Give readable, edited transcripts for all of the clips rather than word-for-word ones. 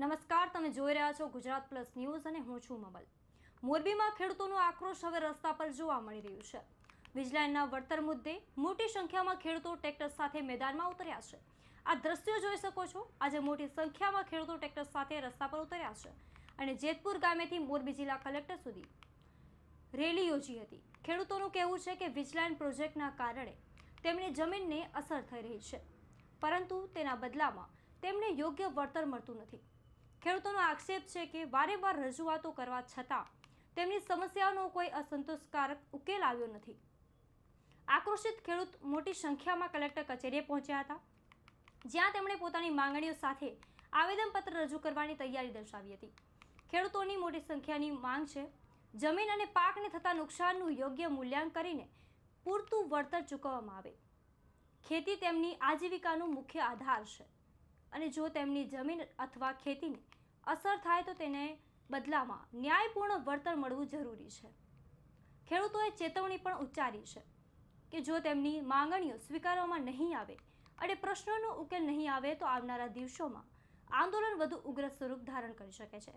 નમસ્કાર, તમે જોઈ રહ્યા છો ગુજરાત પ્લસ ન્યૂઝ અને હું છું મમલ। મોરબીમાં ખેડૂતોનો આક્રોશ હવે રસ્તા પર જોવા મળી રહ્યું છે। વીજલાઇનના વળતર મુદ્દે મોટી સંખ્યામાં ખેડૂતો ટ્રેક્ટર સાથે મેદાનમાં ઉતર્યા છે। આ દ્રશ્યો જોઈ શકો છો। આજે મોટી સંખ્યામાં ખેડૂતો ટ્રેક્ટર સાથે રસ્તા પર ઉતર્યા છે અને જેતપુર ગામેથી મોરબી જિલ્લા કલેક્ટર સુધી રેલી યોજી હતી। ખેડૂતોનું કહેવું છે કે વીજલાઇન પ્રોજેક્ટના કારણે તેમની જમીનને અસર થઈ રહી છે, પરંતુ તેના બદલામાં તેમને યોગ્ય વળતર મળતું નથી। ખેડૂતોનો આક્ષેપ છે કે વારંવાર રજૂઆતો કરવા છતાં તેમની સમસ્યાનો કોઈ અસંતોષકારક ઉકેલ આવ્યો નથી। આક્રોશિત ખેડૂત મોટી સંખ્યામાં કલેક્ટર કચેરીએ પહોંચ્યા હતા, જ્યાં તેમણે પોતાની માંગણીઓ સાથે આવેદનપત્ર રજૂ કરવાની તૈયારી દર્શાવી હતી। ખેડૂતોની મોટી સંખ્યાની માંગ છે જમીન અને પાકને થતા નુકસાનનું યોગ્ય મૂલ્યાંકન કરીને પૂરતું વળતર ચૂકવવામાં આવે। ખેતી તેમની આજીવિકાનો મુખ્ય આધાર છે અને જો તેમની જમીન અથવા ખેતીને અસર થાય તો તેને બદલામાં ન્યાયપૂર્ણ વળતર મળવું જરૂરી છે। ખેડૂતોએ ચેતવણી પણ ઉચ્ચારી છે કે જો તેમની માંગણીઓ સ્વીકારવામાં નહીં આવે અને પ્રશ્નોનો ઉકેલ નહીં આવે તો આવનારા દિવસોમાં આંદોલન વધુ ઉગ્ર સ્વરૂપ ધારણ કરી શકે છે।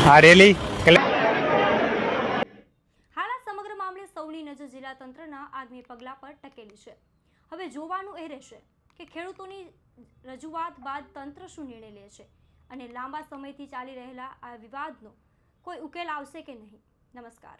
હાલ આ સમગ્ર મામલે સૌની નજર જિલ્લા તંત્રના આગામી પગલા પર ટકેલી છે। હવે જોવાનું એ રહેશે કે ખેડૂતોની રજૂઆત બાદ તંત્ર શું નિર્ણય લે છે અને લાંબા સમયથી ચાલી રહેલા આ વિવાદનો કોઈ ઉકેલ આવશે કે નહીં। નમસ્કાર।